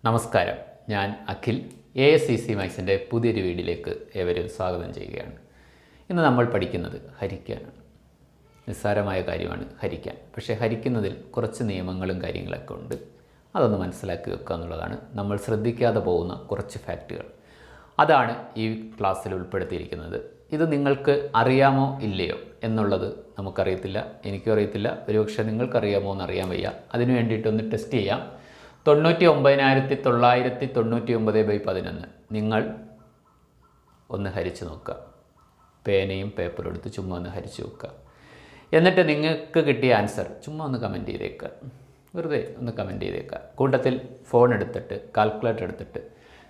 നമസ്കാരം, ഞാൻ അഖിൽ. ASCC മാത്സിൻ്റെ പുതിയൊരു വീഡിയോയിലേക്ക് ഏവരും സ്വാഗതം ചെയ്യുകയാണ്. ഇന്ന് നമ്മൾ പഠിക്കുന്നത് ഹരിക്കാനാണ്. നിസ്സാരമായ കാര്യമാണ് ഹരിക്കാൻ. പക്ഷേ ഹരിക്കുന്നതിൽ കുറച്ച് നിയമങ്ങളും കാര്യങ്ങളൊക്കെ ഉണ്ട്. അതൊന്ന് മനസ്സിലാക്കി വെക്കുക എന്നുള്ളതാണ് നമ്മൾ ശ്രദ്ധിക്കാതെ പോകുന്ന കുറച്ച് ഫാക്റ്റുകൾ. അതാണ് ഈ ക്ലാസ്സിൽ ഉൾപ്പെടുത്തിയിരിക്കുന്നത്. ഇത് നിങ്ങൾക്ക് അറിയാമോ ഇല്ലയോ എന്നുള്ളത് നമുക്കറിയത്തില്ല, എനിക്കും അറിയത്തില്ല. ഒരുപക്ഷെ നിങ്ങൾക്കറിയാമോ എന്നറിയാൻ വയ്യ. അതിനു വേണ്ടിയിട്ടൊന്ന് ടെസ്റ്റ് ചെയ്യാം. 99,999/11 നിങ്ങൾ ഒന്ന് ഹരിച്ച് നോക്കുക. പേനയും പേപ്പറും എടുത്ത് ചുമ്മാ ഒന്ന് ഹരിച്ച് നോക്കുക. എന്നിട്ട് നിങ്ങൾക്ക് കിട്ടിയ ആൻസർ ചുമ്മാ ഒന്ന് കമൻറ്റ് ചെയ്തേക്കുക. വെറുതെ ഒന്ന് കമൻറ്റ് ചെയ്തേക്കുക. കൂട്ടത്തിൽ ഫോൺ എടുത്തിട്ട് കാൽക്കുലേറ്റർ എടുത്തിട്ട്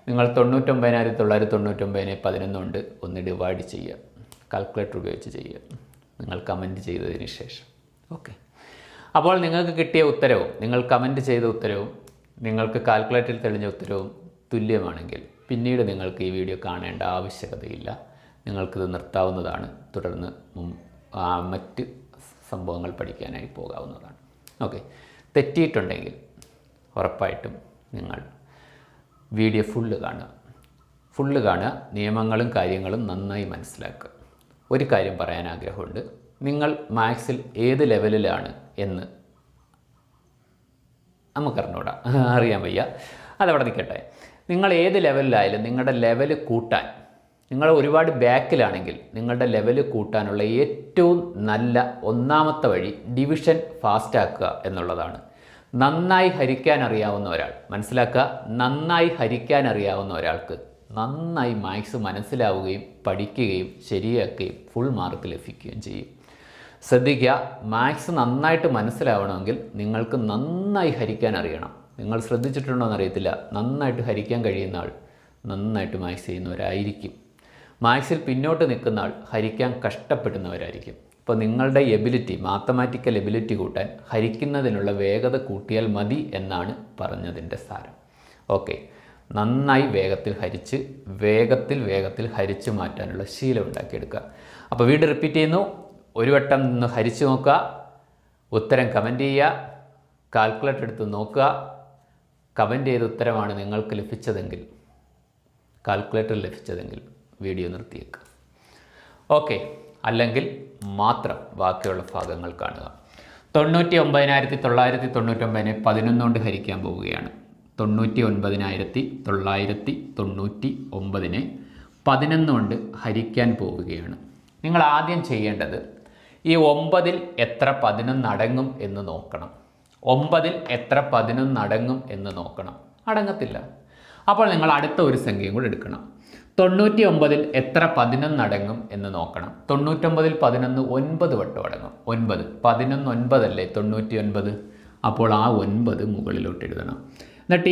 നിങ്ങൾ 99,999/11 കൊണ്ട് ഒന്ന് ഡിവൈഡ് ചെയ്യുക. കാൽക്കുലേറ്റർ ഉപയോഗിച്ച് ചെയ്യുക. നിങ്ങൾ കമൻറ്റ് ചെയ്തതിന് ശേഷം ഓക്കെ. അപ്പോൾ നിങ്ങൾക്ക് കിട്ടിയ ഉത്തരവും നിങ്ങൾ കമൻറ്റ് ചെയ്ത ഉത്തരവും നിങ്ങൾക്ക് കാൽക്കുലേറ്ററിൽ തെളിഞ്ഞ ഉത്തരവും തുല്യമാണെങ്കിൽ പിന്നീട് നിങ്ങൾക്ക് ഈ വീഡിയോ കാണേണ്ട ആവശ്യകതയില്ല. നിങ്ങൾക്കിത് നിർത്താവുന്നതാണ്. തുടർന്ന് മറ്റ് സംഭവങ്ങൾ പഠിക്കാനായി പോകാവുന്നതാണ്. ഓക്കെ. തെറ്റിയിട്ടുണ്ടെങ്കിൽ ഉറപ്പായിട്ടും നിങ്ങൾ വീഡിയോ ഫുള്ള് കാണുക. നിയമങ്ങളും കാര്യങ്ങളും നന്നായി മനസ്സിലാക്കുക. ഒരു കാര്യം പറയാൻ ആഗ്രഹമുണ്ട്. നിങ്ങൾ മാത്സിൽ ഏത് ലെവലിലാണ് എന്ന് നമുക്കറിഞ്ഞൂടാ, അറിയാൻ വയ്യ. അതവിടെ നിൽക്കട്ടെ. നിങ്ങൾ ഏത് ലെവലിലായാലും നിങ്ങളുടെ ലെവല് കൂട്ടാൻ, നിങ്ങൾ ഒരുപാട് ബാക്കിലാണെങ്കിൽ നിങ്ങളുടെ ലെവല് കൂട്ടാനുള്ള ഏറ്റവും നല്ല ഒന്നാമത്തെ വഴി ഡിവിഷൻ ഫാസ്റ്റ് ആക്കുക എന്നുള്ളതാണ്. നന്നായി ഹരിക്കാൻ അറിയാവുന്ന ഒരാൾ, മനസ്സിലാക്കുക, നന്നായി ഹരിക്കാൻ അറിയാവുന്ന ഒരാൾക്ക് നന്നായി മാത്സ് മനസ്സിലാവുകയും പഠിക്കുകയും ശരിയാക്കുകയും ഫുൾ മാർക്ക് ലഭിക്കുകയും ചെയ്യും. ശ്രദ്ധിക്കുക, മാത്സ് നന്നായിട്ട് മനസ്സിലാവണമെങ്കിൽ നിങ്ങൾക്ക് നന്നായി ഹരിക്കാൻ അറിയണം. നിങ്ങൾ ശ്രദ്ധിച്ചിട്ടുണ്ടോ എന്നറിയത്തില്ല, നന്നായിട്ട് ഹരിക്കാൻ കഴിയുന്ന ആൾ നന്നായിട്ട് മാത്സ് ചെയ്യുന്നവരായിരിക്കും. മാത്സിൽ പിന്നോട്ട് നിൽക്കുന്ന ആൾ ഹരിക്കാൻ കഷ്ടപ്പെടുന്നവരായിരിക്കും. ഇപ്പോൾ നിങ്ങളുടെ എബിലിറ്റി, മാത്തമാറ്റിക്കൽ എബിലിറ്റി കൂട്ടാൻ ഹരിക്കുന്നതിനുള്ള വേഗത കൂട്ടിയാൽ മതി എന്നാണ് പറഞ്ഞതിൻ്റെ സാരം. ഓക്കെ. നന്നായി വേഗത്തിൽ ഹരിച്ച് മാറ്റാനുള്ള ശീലം ഉണ്ടാക്കിയെടുക്കുക. അപ്പോൾ വീണ്ടും റിപ്പീറ്റ് ചെയ്യുന്നു. ഒരു വട്ടം നിന്ന് ഹരിച്ച് നോക്കുക. ഉത്തരം കമൻറ്റ് ചെയ്യുക. കാൽക്കുലേറ്റർ എടുത്ത് നോക്കുക. കമൻറ്റ് ചെയ്ത ഉത്തരമാണ് നിങ്ങൾക്ക് ലഭിച്ചതെങ്കിൽ, കാൽക്കുലേറ്റർ ലഭിച്ചതെങ്കിൽ വീഡിയോ നിർത്തിയേക്കുക. ഓക്കെ. അല്ലെങ്കിൽ മാത്രം ബാക്കിയുള്ള ഭാഗങ്ങൾ കാണുക. 99,999 11 കൊണ്ട് ഹരിക്കാൻ പോവുകയാണ്. 99,999 11 കൊണ്ട് ഹരിക്കാൻ പോവുകയാണ്. നിങ്ങൾ ആദ്യം ചെയ്യേണ്ടത് ഈ 9-ൽ എത്ര 11 അടങ്ങും എന്ന് നോക്കണം. 9-ൽ എത്ര 11 അടങ്ങും എന്ന് നോക്കണം. അടങ്ങത്തില്ല. അപ്പോൾ നിങ്ങൾ അടുത്ത ഒരു സംഖ്യയും കൂടെ എടുക്കണം. 99-ൽ എത്ര 11 അടങ്ങും എന്ന് നോക്കണം. 99-ൽ 11 9 വട്ടം അടങ്ങും. 9 11 9 അല്ലേ 99. അപ്പോൾ ആ 9 മുകളിലോട്ട് എഴുതണം. എന്നിട്ട്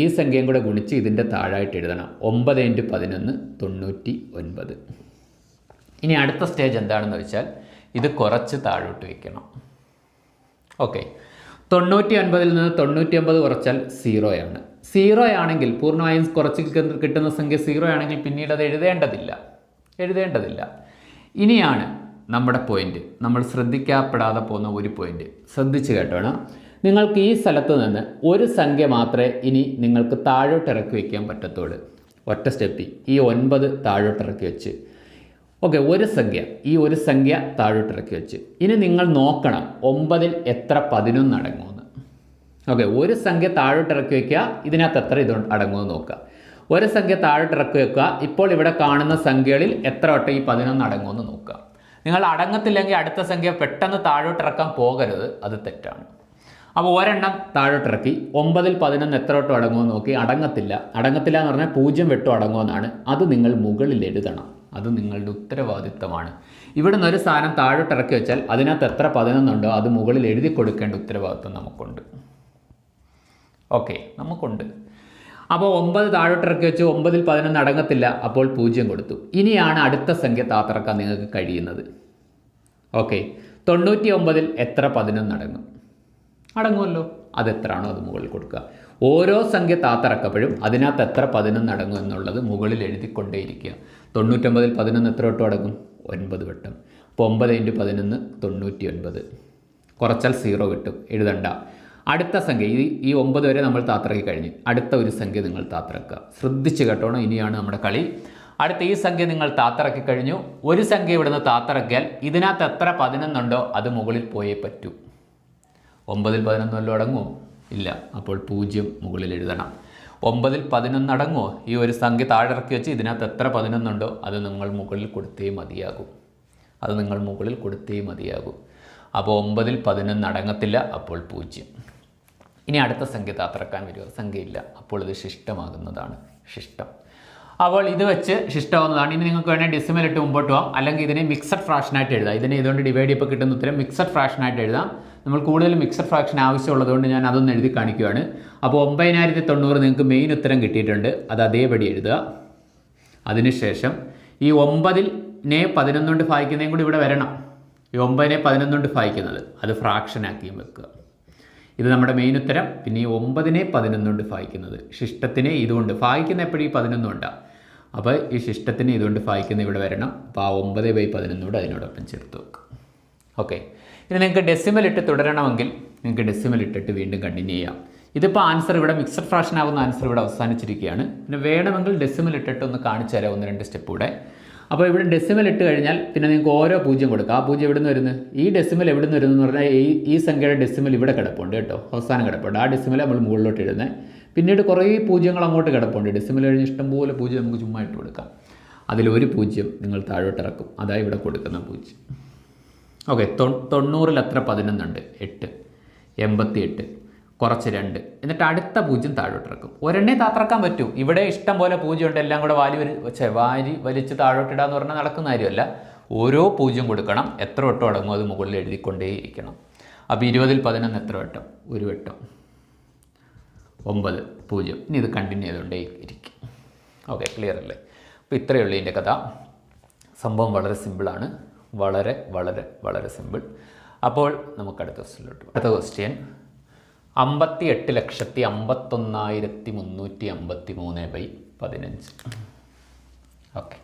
ഈ സംഖ്യയും കൂടെ ഗുണിച്ച് ഇതിൻ്റെ താഴായിട്ട് എഴുതണം. 9 × 11 99. ഇനി അടുത്ത സ്റ്റേജ് എന്താണെന്ന് വെച്ചാൽ ഇത് കുറച്ച് താഴോട്ട് വയ്ക്കണം. ഓക്കെ. 99-ൽ നിന്ന് 99 കുറച്ചാൽ 0 ആണ്. 0 ആണെങ്കിൽ പൂർണ്ണമായും കുറച്ച് കിട്ടുന്ന സംഖ്യ 0 ആണെങ്കിൽ പിന്നീട് അത് എഴുതേണ്ടതില്ല. ഇനിയാണ് നമ്മുടെ പോയിന്റ്, നമ്മൾ ശ്രദ്ധിക്കപ്പെടാതെ പോകുന്ന ഒരു പോയിന്റ്. ശ്രദ്ധിച്ച് കേട്ടോണം. നിങ്ങൾക്ക് ഈ സ്ഥലത്ത് നിന്ന് ഒരു സംഖ്യ മാത്രമേ ഇനി നിങ്ങൾക്ക് താഴോട്ട് ഇറക്കി വയ്ക്കാൻ പറ്റത്തുള്ളൂ. ഒറ്റ സ്റ്റെപ്പിൽ ഈ 9 താഴോട്ട് ഇറക്കി വെച്ച്, ഓക്കെ, ഒരു സംഖ്യ താഴോട്ട് ഇറക്കി വെച്ച് ഇനി നിങ്ങൾ നോക്കണം 9-ൽ എത്ര 11 അടങ്ങുമെന്ന്. ഓക്കെ. ഒരു സംഖ്യ താഴോട്ട് ഇറക്കി വയ്ക്കുക. ഇതിനകത്ത് എത്ര ഇത് അടങ്ങുമെന്ന് നോക്കുക. ഒരു സംഖ്യ താഴോട്ട് ഇറക്കി വെക്കുക. ഇപ്പോൾ ഇവിടെ കാണുന്ന സംഖ്യകളിൽ എത്ര വട്ടം ഈ 11 അടങ്ങുമെന്ന് നോക്കുക. നിങ്ങൾ അടങ്ങത്തില്ലെങ്കിൽ അടുത്ത സംഖ്യ പെട്ടെന്ന് താഴോട്ട് ഇറക്കാൻ പോകരുത്, അത് തെറ്റാണ്. അപ്പോൾ ഒരെണ്ണം താഴോട്ടിറക്കി 9-ൽ 11 എത്ര വട്ടം അടങ്ങുമെന്ന് നോക്കി. അടങ്ങത്തില്ല എന്ന് പറഞ്ഞാൽ 0 വട്ടം അടങ്ങുമെന്നാണ്. അത് നിങ്ങൾ മുകളിൽ എഴുതണം. അത് നിങ്ങളുടെ ഉത്തരവാദിത്തമാണ്. ഇവിടെ നിന്ന് ഒരു സാധനം താഴോട്ടിറക്കി വെച്ചാൽ അതിനകത്ത് എത്ര 11 ഉണ്ടോ അത് മുകളിൽ എഴുതി കൊടുക്കേണ്ട ഉത്തരവാദിത്തം നമുക്കുണ്ട്. ഓക്കെ, നമുക്കുണ്ട്. അപ്പോൾ 9 താഴോട്ടിറക്കി വെച്ച് 9-ൽ 11 അടങ്ങത്തില്ല. അപ്പോൾ 0 കൊടുത്തു. ഇനിയാണ് അടുത്ത സംഖ്യ താത്തിറക്കാൻ നിങ്ങൾക്ക് കഴിയുന്നത്. ഓക്കെ. 99-ൽ എത്ര 11 അടങ്ങുമല്ലോ. അതെത്രയാണോ അത് മുകളിൽ കൊടുക്കുക. ഓരോ സംഖ്യ താത്തിറക്കപ്പോഴും അതിനകത്ത് എത്ര 11 അടങ്ങും എന്നുള്ളത് മുകളിൽ എഴുതിക്കൊണ്ടേയിരിക്കുക. 99-ൽ 11 എത്ര വട്ടം അടങ്ങും? 9 വട്ടം. അപ്പോൾ 9 × 11 99. കുറച്ചാൽ 0 കിട്ടും, എഴുതണ്ട. അടുത്ത സംഖ്യ ഈ 9 വരെ നമ്മൾ താത്തിറക്കി കഴിഞ്ഞ് അടുത്ത ഒരു സംഖ്യ നിങ്ങൾ താത്തിറക്കുക. ശ്രദ്ധിച്ച് കേട്ടോണം, ഇനിയാണ് നമ്മുടെ കളി. അടുത്ത ഈ സംഖ്യ നിങ്ങൾ താത്തിറക്കി കഴിഞ്ഞു. ഒരു സംഖ്യ ഇവിടുന്ന് താത്തിറക്കിയാൽ ഇതിനകത്ത് എത്ര 11 ഉണ്ടോ അത് മുകളിൽ പോയേ പറ്റൂ. 9ൽ 11 വല്ലതും അടങ്ങുമോ? ഇല്ല. അപ്പോൾ 0 മുകളിൽ എഴുതണം. 9ൽ 11 അടങ്ങുമോ? ഈ ഒരു സംഖ്യ താഴിറക്കി വെച്ച് ഇതിനകത്ത് എത്ര 11 ഉണ്ടോ അത് നിങ്ങൾ മുകളിൽ കൊടുത്തേ മതിയാകും. അപ്പോൾ 9ൽ 11 അടങ്ങത്തില്ല, അപ്പോൾ 0. ഇനി അടുത്ത സംഖ്യ താത്തിറക്കാൻ വരിക. സംഖ്യയില്ല, അപ്പോൾ ഇത് ശിഷ്ടമാകുന്നതാണ്. ശിഷ്ടം. അപ്പോൾ ഇത് വെച്ച് ശിഷ്ടമാകുന്നതാണ്. ഇനി നിങ്ങൾക്ക് വേണമെങ്കിൽ ഡെസിമൽ ഇട്ട് മുമ്പോട്ട് പോകാം, അല്ലെങ്കിൽ ഇതിനെ മിക്സഡ് ഫ്രാക്ഷനായിട്ട് എഴുതാം. ഇതിനെ ഇതുകൊണ്ട് ഡിവൈഡ് ചെയ്യുമ്പോൾ കിട്ടുന്ന ഉത്തരം മിക്സഡ് ഫ്രാക്ഷനായിട്ട് എഴുതാം. നമ്മൾ കൂടുതൽ മിക്സഡ് ഫ്രാക്ഷൻ ആവശ്യമുള്ളതുകൊണ്ട് ഞാൻ അതൊന്ന് എഴുതി കാണിക്കുകയാണ്. അപ്പോൾ 9090 നിങ്ങൾക്ക് മെയിൻ ഉത്തരം കിട്ടിയിട്ടുണ്ട്. അത് അതേപടി എഴുതുക. അതിനുശേഷം ഈ 9നെ 11 കൊണ്ട് ഭാഗിക്കുന്നതും കൂടി ഇവിടെ വരണം. ഈ 9നെ 11 കൊണ്ട് ഭാഗിക്കുന്നത് അത് ഫ്രാക്ഷനാക്കിയും വെക്കുക. ഇത് നമ്മുടെ മെയിൻ ഉത്തരം. പിന്നെ ഈ 9നെ 11 കൊണ്ട് ഭാഗിക്കുന്നത്, ശിഷ്ടത്തിനെ ഇതുകൊണ്ട് ഭാഗിക്കുന്ന എപ്പോഴും ഈ 11 കൊണ്ടാണ്. അപ്പോൾ ഈ ശിഷ്ടത്തിനെ ഇതുകൊണ്ട് ഭാഗിക്കുന്ന ഇവിടെ വരണം. അപ്പോൾ ആ 9/11 കൂടെ അതിനോടൊപ്പം ചേർത്ത് വെക്കുക. ഓക്കെ. ഇനി നിങ്ങൾക്ക് ഡെസിമൽ ഇട്ട് തുടരണമെങ്കിൽ നിങ്ങൾക്ക് ഡെസിമൽ ഇട്ടിട്ട് വീണ്ടും കണ്ടിന്യൂ ചെയ്യാം. ഇതിപ്പോൾ ആൻസർ ഇവിടെ മിക്സഡ് ഫ്രാക്ഷൻ ആകുന്ന ആൻസർ ഇവിടെ അവസാനിച്ചിരിക്കുകയാണ്. പിന്നെ വേണമെങ്കിൽ ഡെസിമൽ ഇട്ടിട്ട് ഒന്ന് കാണിച്ചു തരാം 1-2 സ്റ്റെപ്പ് കൂടെ. അപ്പോൾ ഇവിടെ ഡെസിമൽ ഇട്ട് കഴിഞ്ഞാൽ പിന്നെ നിങ്ങൾക്ക് ഓരോ 0 കൊടുക്കുക. ആ 0 എവിടെ നിന്ന് വരുന്നത്? ഈ ഡെസിമൽ എവിടെ നിന്ന് വരുന്നത് എന്ന് പറഞ്ഞാൽ ഈ സംഖ്യയുടെ ഡെസിമൽ ഇവിടെ കിടപ്പുണ്ട് കേട്ടോ, അവസാനം കിടപ്പുണ്ട്. ആ ഡെസിമൽ നമ്മൾ മുകളിലോട്ട് ഇടുന്നത്. പിന്നീട് കുറേ 0 അങ്ങോട്ട് കിടപ്പുണ്ട്. ഡെസിമൽ കഴിഞ്ഞ് ഇഷ്ടംപോലെ 0 നമുക്ക് ചുമ്മാ ഇട്ട് കൊടുക്കാം. അതിലൊരു 0 നിങ്ങൾ താഴോട്ട് ഇറക്കും. അതായത് ഇവിടെ കൊടുക്കുന്ന 0. ഓക്കെ. 90ൽ എത്ര 11 ഉണ്ട്? 8. 88 കുറച്ച് 2, എന്നിട്ട് അടുത്ത 0 താഴോട്ട് ഇറക്കും. ഒരെണ്ണേ താത്തിറക്കാൻ പറ്റൂ. ഇവിടെ ഇഷ്ടം പോലെ 0 ഉണ്ട്. എല്ലാം കൂടെ വാരി വലിച്ച് താഴോട്ടിടാന്ന് പറഞ്ഞാൽ നടക്കുന്ന കാര്യമല്ല. ഓരോ 0 കൊടുക്കണം. എത്ര വട്ടം അടങ്ങും അത് മുകളിൽ എഴുതിക്കൊണ്ടേയിരിക്കണം. അപ്പോൾ 20ൽ 11 എത്ര വട്ടം? ഒരു വട്ടം. 9 0. ഇനി ഇത് കണ്ടിന്യൂ ചെയ്തുകൊണ്ടേ ഇരിക്കും. ഓക്കെ, ക്ലിയർ അല്ലേ? അപ്പോൾ ഇത്രയേ ഉള്ളൂ ഇതിൻ്റെ കഥ. സംഭവം വളരെ സിമ്പിളാണ്. വളരെ വളരെ വളരെ സിമ്പിൾ. അപ്പോൾ നമുക്ക് അടുത്ത ക്വസ്റ്റ്യനിലോട്ട്. അടുത്ത ക്വസ്റ്റ്യൻ 58,51,353/15. ഓക്കെ.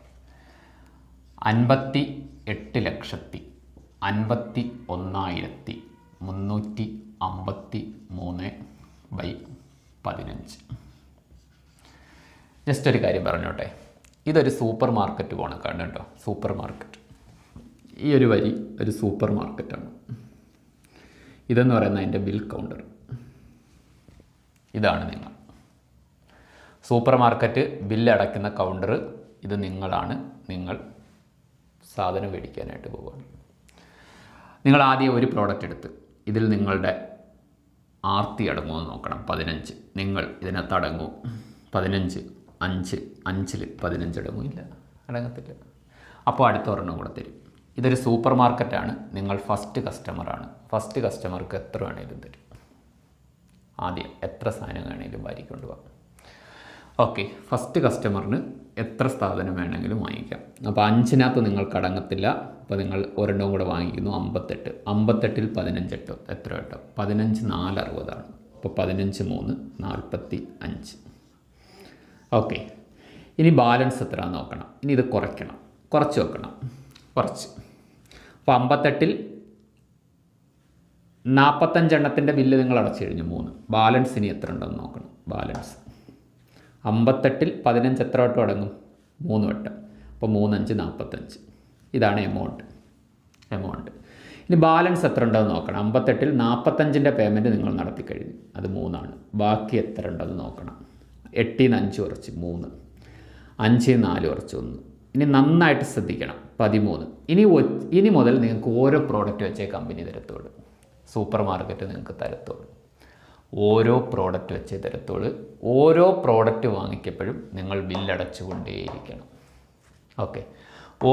58,51,353/15. ജസ്റ്റ് ഒരു കാര്യം പറഞ്ഞോട്ടെ, ഇതൊരു സൂപ്പർ മാർക്കറ്റ് കണക്കാണ് കേട്ടോ. സൂപ്പർ മാർക്കറ്റ്, ഈ ഒരു വരി ഒരു സൂപ്പർ മാർക്കറ്റാണ്. ഇതെന്ന് പറയുന്നത് അതിൻ്റെ ബിൽ കൗണ്ടർ. ഇതാണ് നിങ്ങൾ. സൂപ്പർ മാർക്കറ്റ് ബില്ലടയ്ക്കുന്ന കൗണ്ടർ ഇത് നിങ്ങളാണ്. നിങ്ങൾ സാധനം മേടിക്കാനായിട്ട് പോവുകയാണ്. നിങ്ങൾ ആദ്യം ഒരു പ്രോഡക്റ്റ് എടുത്ത് ഇതിൽ നിങ്ങളുടെ ആർത്തി അടങ്ങുമോ എന്ന് നോക്കണം. 15 നിങ്ങൾ ഇതിനകത്ത് അടങ്ങും. 15 5ൽ 15 അടങ്ങുമില്ല, അടങ്ങത്തില്ല. അപ്പോൾ അടുത്ത ഒരെണ്ണം കൂടെ തരും. ഇതൊരു സൂപ്പർ മാർക്കറ്റാണ്. നിങ്ങൾ ഫസ്റ്റ് കസ്റ്റമറാണ്. ഫസ്റ്റ് കസ്റ്റമർക്ക് എത്ര വേണേലും തരും. ആദ്യം എത്ര സാധനം വേണമെങ്കിലും വാരിക്കൊണ്ട് പോകാം. ഓക്കെ. ഫസ്റ്റ് കസ്റ്റമറിന് എത്ര സാധനം വേണമെങ്കിലും വാങ്ങിക്കാം. അപ്പോൾ 5നകത്ത് നിങ്ങൾക്ക് അടങ്ങത്തില്ല. അപ്പോൾ നിങ്ങൾ ഒരെണ്ണവും കൂടെ വാങ്ങിക്കുന്നു. 58. 58ൽ 15 എത്ര വട്ടം? 15 4 60. അപ്പോൾ 15 3 45. ഓക്കെ. ഇനി ബാലൻസ് എത്ര നോക്കണം. ഇനി ഇത് കുറയ്ക്കണം, കുറച്ച് വെക്കണം, കുറച്ച്. അപ്പോൾ 58ൽ 45 എണ്ണത്തിൻ്റെ ബില്ല് നിങ്ങൾ അടച്ചു കഴിഞ്ഞു 3. ബാലൻസ് ഇനി എത്ര ഉണ്ടെന്ന് നോക്കണം. ബാലൻസ് 58ൽ 15 എത്ര വട്ടം അടങ്ങും? 3 വട്ടം. അപ്പോൾ 3 5 45. ഇതാണ് എമൗണ്ട്. ഇനി ബാലൻസ് എത്ര ഉണ്ടെന്ന് നോക്കണം. 58ൽ 45ൻ്റെ പേയ്മെൻറ്റ് നിങ്ങൾ നടത്തി കഴിഞ്ഞു, അത് 3 ആണ്. ബാക്കി എത്ര ഉണ്ടെന്ന് നോക്കണം. 8ൽ 5 കുറച്ച് 3, 5ൽ 4 കുറച്ച് 1. ഇനി നന്നായിട്ട് ശ്രദ്ധിക്കണം. 13. ഇനി മുതൽ നിങ്ങൾക്ക് ഓരോ പ്രോഡക്റ്റ് വെച്ചേ കമ്പനി തരത്തോളൂ. സൂപ്പർ മാർക്കറ്റ് നിങ്ങൾക്ക് തരത്തോളൂ. ഓരോ പ്രോഡക്റ്റ് വെച്ചേ തരത്തോളൂ. ഓരോ പ്രോഡക്റ്റ് വാങ്ങിക്കപ്പോഴും നിങ്ങൾ ബില്ലടച്ചുകൊണ്ടേയിരിക്കണം. ഓക്കെ.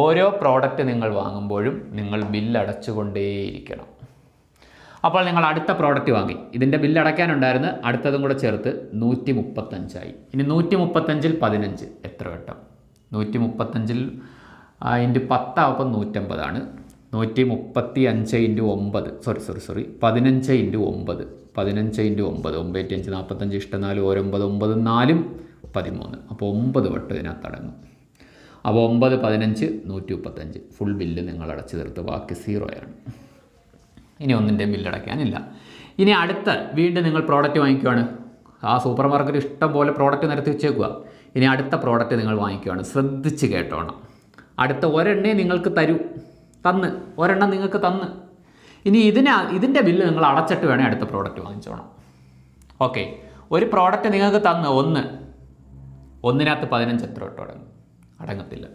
ഓരോ പ്രോഡക്റ്റ് നിങ്ങൾ വാങ്ങുമ്പോഴും നിങ്ങൾ ബില്ലടച്ചുകൊണ്ടേയിരിക്കണം. അപ്പോൾ നിങ്ങൾ അടുത്ത പ്രോഡക്റ്റ് വാങ്ങി, ഇതിൻ്റെ ബില്ലടയ്ക്കാനുണ്ടായിരുന്നു, അടുത്തതും കൂടെ ചേർത്ത് 135 ഇനി 135ൽ 15 എത്ര വട്ടം? 135ൽ × 10 ആവുമ്പോൾ 150. 135 × 9 സോറി 15 × 9 15 × 9 9 5 45 ഇഷ്ടം 4 9 9 4 13. അപ്പോൾ 9 വട്ടം ഇതിനകത്ത് അടങ്ങും. അപ്പോൾ 9 15 135 ഫുൾ ബില്ല് നിങ്ങൾ അടച്ചു തീർത്ത്, ബാക്കി 0 ആണ്. ഇനി ഒന്നിൻ്റെ ബില്ലടയ്ക്കാനില്ല. ഇനി അടുത്ത വീണ്ടും നിങ്ങൾ പ്രോഡക്റ്റ് വാങ്ങിക്കുവാണ്. ആ സൂപ്പർ മാർക്കറ്റ് ഇഷ്ടം പോലെ പ്രോഡക്റ്റ് നിരത്തി വെച്ചേക്കുക. ഇനി അടുത്ത പ്രോഡക്റ്റ് നിങ്ങൾ വാങ്ങിക്കുവാണ്. ശ്രദ്ധിച്ച് കേട്ടോണം. അടുത്ത ഒരെണ്ണേ നിങ്ങൾക്ക് ഒരെണ്ണം നിങ്ങൾക്ക് തന്ന് ഇനി ഇതിൻ്റെ ബില്ല് നിങ്ങൾ അടച്ചിട്ട് വേണേൽ അടുത്ത പ്രോഡക്റ്റ് വാങ്ങിച്ചോണം. ഓക്കെ, ഒരു പ്രോഡക്റ്റ് നിങ്ങൾക്ക് തന്ന് ഒന്നിനകത്ത് 15 എത്ര തൊട്ട് അടങ്ങത്തില്ല.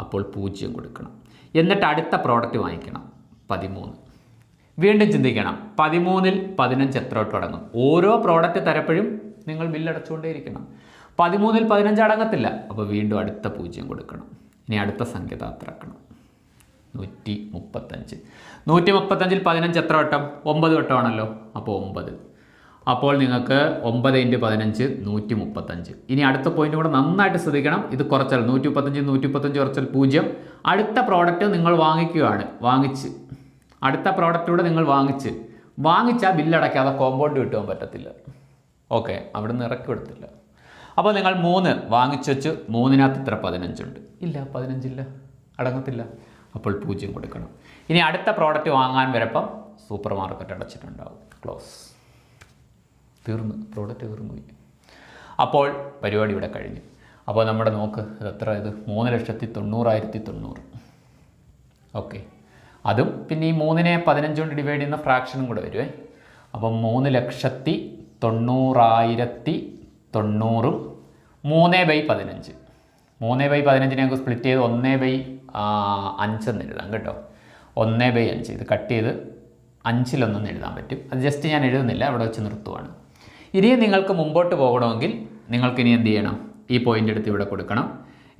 അപ്പോൾ 0 കൊടുക്കണം. എന്നിട്ട് അടുത്ത പ്രോഡക്റ്റ് വാങ്ങിക്കണം 13. വീണ്ടും ചിന്തിക്കണം 13ൽ 15 എത്ര തൊട്ട് അടങ്ങും. ഓരോ പ്രോഡക്റ്റ് തരപ്പോഴും നിങ്ങൾ ബില്ല് അടച്ചുകൊണ്ടേയിരിക്കണം. 13ൽ 15 അടങ്ങത്തില്ല. അപ്പോൾ വീണ്ടും അടുത്ത 0 കൊടുക്കണം. ഇനി അടുത്ത സംഖ്യ താത്തിറക്കണം. 135. 135ൽ 15 എത്ര വട്ടം? 9 വട്ടമാണല്ലോ. അപ്പോൾ 9. അപ്പോൾ നിങ്ങൾക്ക് 9 × 15 135. ഇനി അടുത്ത പോയിന്റ് കൂടെ നന്നായിട്ട് ശ്രദ്ധിക്കണം. ഇത് കുറച്ചാൽ 135 കുറച്ചാൽ 0. അടുത്ത പ്രോഡക്റ്റ് നിങ്ങൾ അടുത്ത പ്രോഡക്റ്റൂടെ നിങ്ങൾ വാങ്ങിച്ചാൽ ബില്ലടയ്ക്കാതെ കോമ്പൗണ്ട് കിട്ടുവാൻ പറ്റത്തില്ല. ഓക്കെ, അവിടെ നിന്ന് ഇറക്കി വിടത്തില്ല. അപ്പോൾ നിങ്ങൾ 3 വാങ്ങിച്ചു വെച്ച് 3നകത്ത് ഇത്ര 15 ഉണ്ട്. ഇല്ല, 15 ഇല്ല, അടങ്ങത്തില്ല. അപ്പോൾ 0 കൊടുക്കണം. ഇനി അടുത്ത പ്രോഡക്റ്റ് വാങ്ങാൻ വരുമ്പം സൂപ്പർ മാർക്കറ്റ് അടച്ചിട്ടുണ്ടാവും. ക്ലോസ്. പ്രോഡക്റ്റ് തീർന്നുപോയി. അപ്പോൾ പരിപാടി ഇവിടെ കഴിഞ്ഞു. അപ്പോൾ നമ്മുടെ നോക്ക് എത്ര ഇത്? 3,90,90. ഓക്കെ, അതും പിന്നെ ഈ 3നെ 15 കൊണ്ട് ഡിവൈഡ് ചെയ്യുന്ന ഫ്രാക്ഷനും കൂടെ വരുവേ. അപ്പം 3,90,90,000 3/15. 3/15 ഞങ്ങൾക്ക് സ്പ്ലിറ്റ് ചെയ്ത് 1/5 എന്ന് എഴുതാം കേട്ടോ. 1/5 ഇത് കട്ട് ചെയ്ത് 5-1 എഴുതാൻ പറ്റും. അത് ജസ്റ്റ് ഞാൻ എഴുതുന്നില്ല, അവിടെ വെച്ച് നിർത്തുവാണ്. ഇനിയും നിങ്ങൾക്ക് മുമ്പോട്ട് പോകണമെങ്കിൽ നിങ്ങൾക്കിനി എന്ത് ചെയ്യണം? ഈ പോയിൻ്റ് എടുത്ത് ഇവിടെ കൊടുക്കണം.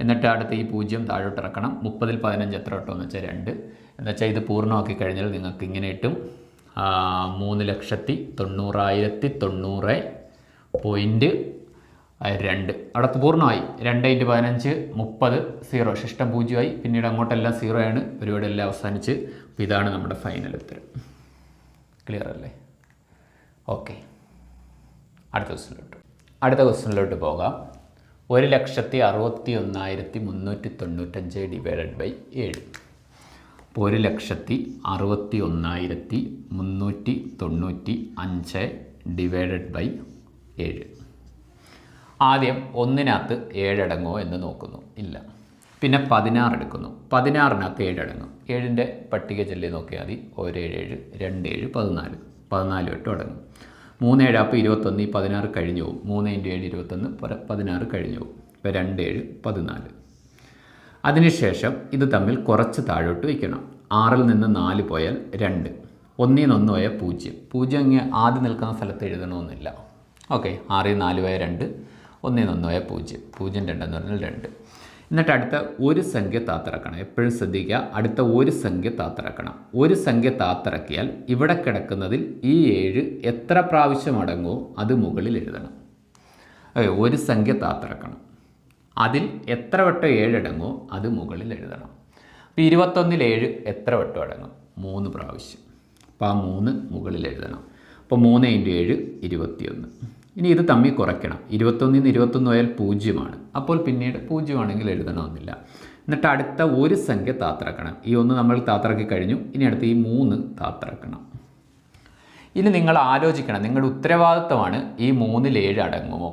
എന്നിട്ട് അടുത്ത് ഈ 0 താഴോട്ട് ഇറക്കണം. 30ൽ 15 എത്ര വട്ടം എന്ന് വെച്ചാൽ 2. എന്നുവെച്ചാൽ ഇത് പൂർണ്ണമാക്കി കഴിഞ്ഞാൽ നിങ്ങൾക്ക് ഇങ്ങനെ ഇട്ടും 3,90,90.2 അവിടെ പൂർണ്ണമായി. 2 × 15 30 0 ശിഷ്ടം 0 ആയി. പിന്നീട് അങ്ങോട്ടെല്ലാം 0 ആണ്. പരിപാടി എല്ലാം അവസാനിച്ച്. അപ്പോൾ ഇതാണ് നമ്മുടെ ഫൈനൽ ഉത്തരം. ക്ലിയർ അല്ലേ? ഓക്കെ, അടുത്ത ക്വസ്റ്റ്യനിലോട്ട് പോകാം. 1,61,395 ഡിവൈഡഡ് ബൈ 7. 1,61,395 divided by 7. ആദ്യം 1നകത്ത് 7 അടങ്ങുമോ എന്ന് നോക്കുന്നു. ഇല്ല. പിന്നെ 16 എടുക്കുന്നു. 16നകത്ത് 7 അടങ്ങും. 7ൻ്റെ പട്ടിക ചൊല്ലി നോക്കിയാൽ മതി. 1 7 7 2 7 14. 14 വട്ടം അടങ്ങും. 3 7 അപ്പോൾ 21. ഈ 16 കഴിഞ്ഞു പോകും. 3 × 7 21 16 കഴിഞ്ഞു പോകും. ഇപ്പോൾ 2 7 14. അതിനുശേഷം ഇത് തമ്മിൽ കുറച്ച് താഴോട്ട് വയ്ക്കണം. 6ൽ നിന്ന് 4 പോയാൽ 2. 1ൽ നിന്ന് 1 പോയാൽ 0. 0 ഇങ്ങനെ ആദ്യം നിൽക്കുന്ന സ്ഥലത്ത് എഴുതണമെന്നില്ല. ഓക്കെ, 6ൽ 4 പോയാൽ 2. 1ൽ നിന്ന് 1 പോയാൽ 0. 0 2 എന്ന് പറഞ്ഞാൽ 2. എന്നിട്ട് അടുത്ത ഒരു സംഖ്യ താത്തിറക്കണം. എപ്പോഴും ശ്രദ്ധിക്കുക, അടുത്ത ഒരു സംഖ്യ താത്തിറക്കണം. ഒരു സംഖ്യ താത്തിറക്കിയാൽ ഇവിടെ കിടക്കുന്നതിൽ ഈ 7 എത്ര പ്രാവശ്യം അടങ്ങുമോ അത് മുകളിൽ എഴുതണം. ഒരു സംഖ്യ താത്തിറക്കണം. അതിൽ എത്ര വട്ടം 7 അടങ്ങുമോ അത് മുകളിൽ എഴുതണം. അപ്പോൾ 21ൽ 7 എത്ര വട്ടം അടങ്ങും? 3 പ്രാവശ്യം. അപ്പോൾ ആ 3 മുകളിൽ എഴുതണം. അപ്പോൾ 3 × 7 21. ഇനി ഇത് തമ്മിൽ കുറയ്ക്കണം. 21ൽ നിന്ന് 21 പോയാൽ 0 അപ്പോൾ പിന്നീട് 0 ആണെങ്കിൽ എഴുതണമെന്നില്ല. എന്നിട്ട് അടുത്ത ഒരു സംഖ്യ താത്തിറക്കണം. ഈ 1 നമ്മൾ താത്തിറക്കി കഴിഞ്ഞു. ഇനി അടുത്ത് ഈ 3 താത്തിറക്കണം. ഇനി നിങ്ങൾ ആലോചിക്കണം, നിങ്ങളുടെ ഉത്തരവാദിത്തമാണ് ഈ 3ൽ 7 അടങ്ങുമോ?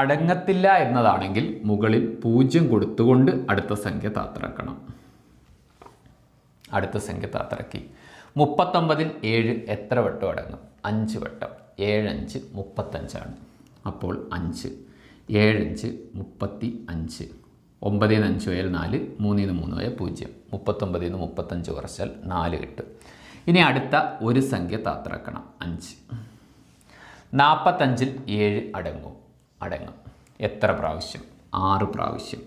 അടങ്ങത്തില്ല എന്നതാണെങ്കിൽ മുകളിൽ 0 കൊടുത്തുകൊണ്ട് അടുത്ത സംഖ്യ താത്തിറക്കണം. അടുത്ത സംഖ്യ താത്തിറക്കി. 39ൽ 7 എത്ര വട്ടം അടങ്ങും? 5 വട്ടം. 7 5 35. അപ്പോൾ 5 7 5 35. 9ൽ നിന്ന് 5 പോയാൽ 4. 3ൽ നിന്ന് 3 പോയാൽ 0. 39ൽ നിന്ന് 35 കുറച്ചാൽ 4 കിട്ടും. ഇനി അടുത്ത ഒരു സംഖ്യ താത്തിറക്കണം. 5. 45ൽ 7 അടങ്ങും. എത്ര പ്രാവശ്യം? 6 പ്രാവശ്യം.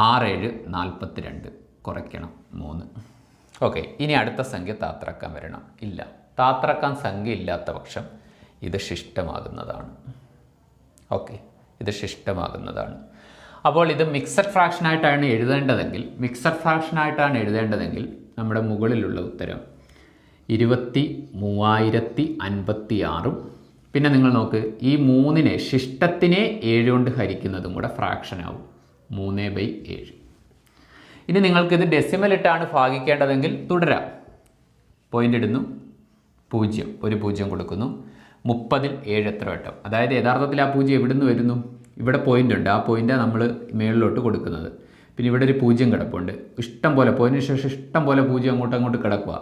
6 7 42. കുറയ്ക്കണം 3. ഓക്കെ, ഇനി അടുത്ത സംഖ്യ താത്തിറക്കാൻ വരണം. ഇല്ല, താത്തിറക്കാൻ സംഖ്യ ഇല്ലാത്ത പക്ഷം ഇത് ശിഷ്ടമാകുന്നതാണ്. ഓക്കെ, ഇത് ശിഷ്ടമാകുന്നതാണ്. അപ്പോൾ ഇത് മിക്സഡ് ഫ്രാക്ഷനായിട്ടാണ് എഴുതേണ്ടതെങ്കിൽ നമ്മുടെ മുകളിലുള്ള ഉത്തരം 23,056. പിന്നെ നിങ്ങൾ നോക്ക്, ഈ 3നെ ശിഷ്ടത്തിനെ 7 കൊണ്ട് ഹരിക്കുന്നതും കൂടെ ഫ്രാക്ഷനാവും. 3/7. ഇനി നിങ്ങൾക്കിത് ഡെസിമൽ ഇട്ടാണ് ഭാഗിക്കേണ്ടതെങ്കിൽ തുടരാം. പോയിൻ്റ് ഇടുന്നു, 0 ഒരു 0 കൊടുക്കുന്നു. 30-ൽ 7 എത്ര വട്ടം? അതായത് യഥാർത്ഥത്തിൽ ആ 0 എവിടെ നിന്ന് വരുന്നു? ഇവിടെ പോയിൻ്റ് ഉണ്ട്, ആ പോയിൻ്റാണ് നമ്മൾ മേളിലോട്ട് കൊടുക്കുന്നത്. പിന്നെ ഇവിടെ ഒരു 0 കിടപ്പുണ്ട്, ഇഷ്ടം പോലെ പോയിന്റിന് ശേഷം ഇഷ്ടം പോലെ 0 അങ്ങോട്ട് കിടക്കുക.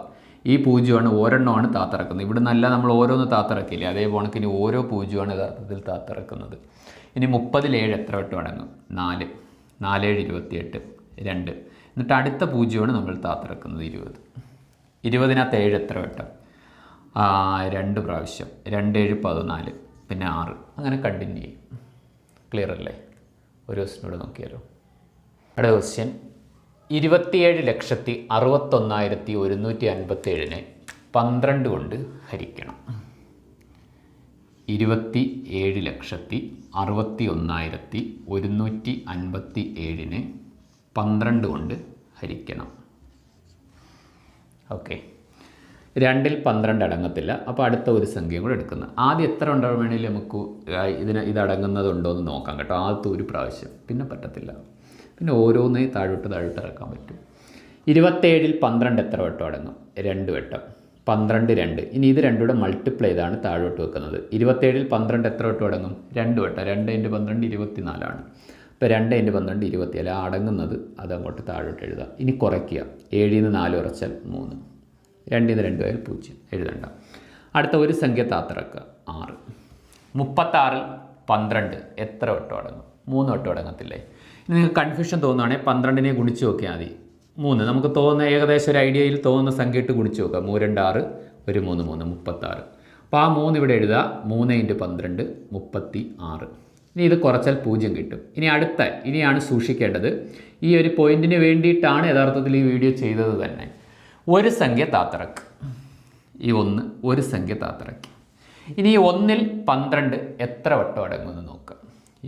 ഈ 0 ഒരെണ്ണമാണ് താത്തിറക്കുന്നത്. ഇവിടെ നല്ല നമ്മൾ ഓരോന്ന് താത്തിറക്കില്ലേ, അതേപോലെ ഇനി ഓരോ 0 യഥാർത്ഥത്തിൽ താത്തിറക്കുന്നത്. ഇനി 30-ൽ 7 എത്ര വട്ടം അടങ്ങും? 4. 4 7 28, 2. എന്നിട്ട് അടുത്ത 0 നമ്മൾ താത്തിറക്കുന്നത് 20. 20-നകത്ത് 7 എത്ര വട്ടം? 2 പ്രാവശ്യം. 2 7 14, പിന്നെ 6. അങ്ങനെ കണ്ടിന്യൂ ചെയ്യും. ക്ലിയർ അല്ലേ? ഒരു ക്വസ്റ്റ്യനോട് നോക്കിയാലോ. അടുത്ത ക്വസ്റ്റ്യൻ, 27,61,157-നെ 12 കൊണ്ട് ഹരിക്കണം. 27,61,157-നെ 12 കൊണ്ട് ഹരിക്കണം. ഓക്കെ, 2-ൽ 12 അടങ്ങത്തില്ല. അപ്പോൾ അടുത്ത ഒരു സംഖ്യയും കൂടെ എടുക്കുന്നത്. ആദ്യം എത്ര ഉണ്ടാവും വേണമെങ്കിൽ നമുക്ക് ഇതടങ്ങുന്നതുണ്ടോ എന്ന് നോക്കാം കേട്ടോ. ആദ്യത്തെ ഒരു പ്രാവശ്യം, പിന്നെ പറ്റത്തില്ല. പിന്നെ ഓരോന്നേ താഴോട്ട് ഇറക്കാൻ പറ്റും. 27-ൽ 12 എത്ര വട്ടം അടങ്ങും? 2 വട്ടം. 12 2. ഇനി ഇത് രണ്ടുകൂടെ മൾട്ടിപ്ലൈ ചെയ്താണ് താഴോട്ട് വെക്കുന്നത്. 27-ൽ 12 എത്ര വട്ടം അടങ്ങും? 2 വട്ടം. 2 × 12 24. ഇപ്പോൾ 2 × 12 24. ആ അടങ്ങുന്നത് അതങ്ങോട്ട് താഴോട്ട് എഴുതാം. ഇനി കുറയ്ക്കുക. 7-ൽ നിന്ന് 4 കുറച്ചാൽ 3. 2-ൽ നിന്ന് 2 ആയാൽ 0. എഴുതണ്ട. അടുത്ത ഒരു സംഖ്യ താത്തിറക്കുക, 6. 36-ൽ 12 എത്ര വട്ടം അടങ്ങും? 3 വട്ടം അടങ്ങത്തില്ലേ? ഇനി നിങ്ങൾക്ക് കൺഫ്യൂഷൻ തോന്നുകയാണെങ്കിൽ 12-നെ ഗുണിച്ച് നോക്കിയാൽ മതി. 3 നമുക്ക് തോന്നുന്ന ഏകദേശം ഒരു ഐഡിയയിൽ തോന്നുന്ന സംഖ്യ ഇട്ട് ഗുണിച്ച് നോക്കാം. 3 2 6, 1 3 3, 36. അപ്പോൾ ആ 3 ഇവിടെ എഴുതുക. 3 × 12 36. ഇനി ഇത് കുറച്ചാൽ 0 കിട്ടും. ഇനിയാണ് സൂക്ഷിക്കേണ്ടത്. ഈ ഒരു പോയിന്റിന് വേണ്ടിയിട്ടാണ് യഥാർത്ഥത്തിൽ ഈ വീഡിയോ ചെയ്തത് തന്നെ. ഒരു സംഖ്യ താത്തിറക്ക്. ഈ 1 ഒരു സംഖ്യ താത്തിറക്കി. ഇനി ഈ 1-ൽ 12 എത്ര വട്ടം അടങ്ങുമെന്ന് നോക്കാം.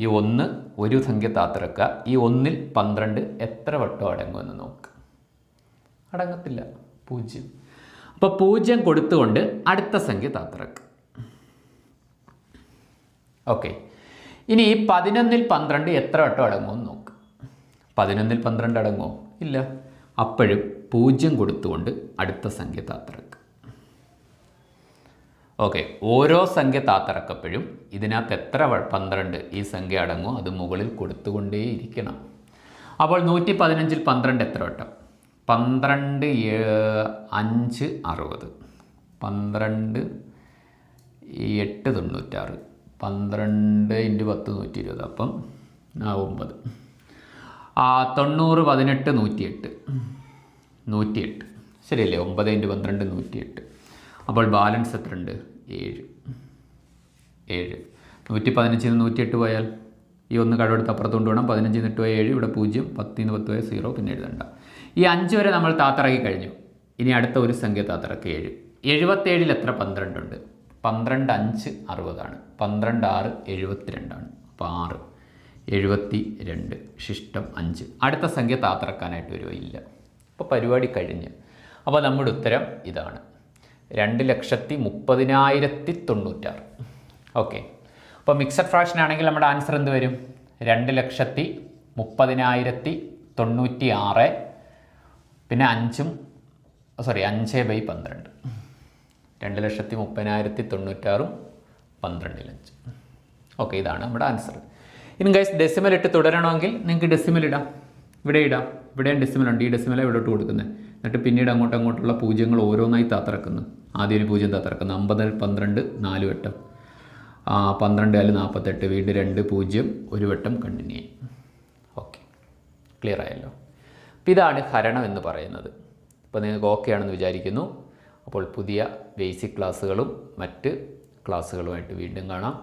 ഈ 1 ഒരു സംഖ്യ താത്തിറക്കുക. ഈ 1-ൽ 12 എത്ര വട്ടം അടങ്ങുമെന്ന് നോക്കുക. അടങ്ങത്തില്ല, 0. അപ്പോൾ 0 കൊടുത്തുകൊണ്ട് അടുത്ത സംഖ്യ താത്തിറക്കുക. ഓക്കെ, ഇനി 11-ൽ 12 എത്ര വട്ടം അടങ്ങുമെന്ന് നോക്കുക. 11-ൽ 12 അടങ്ങുമോ? ഇല്ല. അപ്പോഴും 0 കൊടുത്തുകൊണ്ട് അടുത്ത സംഖ്യ താത്തിറക്കുക. ഓക്കെ, ഓരോ സംഖ്യ താത്തിറക്കപ്പോഴും ഇതിനകത്ത് എത്ര 12 ഈ സംഖ്യ അടങ്ങുമോ അത് മുകളിൽ കൊടുത്തുകൊണ്ടേയിരിക്കണം. അപ്പോൾ 115-ൽ 12 എത്ര വട്ടം? 12 5 60, 12 8 96, 12 × 10 120. അപ്പം 9. 90 18 108. ശരിയല്ലേ? 9 × 12 108. അപ്പോൾ ബാലൻസ് എത്ര ഉണ്ട്? 7. 115-ൽ 108 പോയാൽ ഈ 1 കടമെടുത്ത് അപ്പുറത്ത് കൊണ്ടുപോകണം. 15-ൽ 8 പോയാൽ 7, ഇവിടെ 0. 10-ൽ 10 പോയാൽ 0, പിന്നെ എഴുതണ്ട. ഈ 5 വരെ നമ്മൾ താത്തിറക്കി കഴിഞ്ഞു. ഇനി അടുത്ത ഒരു സംഖ്യ താത്തിറക്കി 7. 77-ൽ എത്ര 12 ഉണ്ട്? 12 5 60. 12 6 72. അപ്പോൾ 6 72 ശിഷ്ടം 5. അടുത്ത സംഖ്യ താത്തിറക്കാനായിട്ട് വരുമോ? ഇല്ല. അപ്പോൾ പരിപാടി കഴിഞ്ഞ്. അപ്പോൾ നമ്മുടെ ഉത്തരം ഇതാണ്, 2,30,096. ഓക്കെ, അപ്പോൾ മിക്സഡ് ഫ്രാക്ഷൻ ആണെങ്കിൽ നമ്മുടെ ആൻസർ എന്ത് വരും? 2,30,096, പിന്നെ 5/12. 2,30,096 12-ൽ 5. ഓക്കെ, ഇതാണ് നമ്മുടെ ആൻസർ. ഇനി ഗൈസ് ഡെസിമൽ ഇട്ട് തുടരണമെങ്കിൽ നിങ്ങൾക്ക് ഡെസിമൽ ഇടാം. ഇവിടെ ഇടാം. ഇവിടെയും ഡെസിമൽ ഉണ്ട്. ഈ ഡെസിമലാണ് ഇവിടോട്ട് കൊടുക്കുന്നത്. എന്നിട്ട് പിന്നീട് അങ്ങോട്ടുള്ള പൂജ്യങ്ങൾ ഓരോന്നായി താത്തിറക്കുന്നു. ആദ്യം ഒരു 0 താത്തിറക്കുന്നു. 50-ൽ 12 4 വട്ടം. 12 4 48. വീണ്ടും 2 0 1 വട്ടം കണ്ടിന്യൂ ചെയ്യും. ഓക്കെ, ക്ലിയർ ആയല്ലോ. അപ്പോൾ ഇതാണ് ഹരണം എന്ന് പറയുന്നത്. അപ്പോൾ നിങ്ങൾക്ക് ഓക്കെ ആണെന്ന് വിചാരിക്കുന്നു. അപ്പോൾ പുതിയ ബേസിക് ക്ലാസ്സുകളും മറ്റ് ക്ലാസ്സുകളുമായിട്ട് വീണ്ടും കാണാം.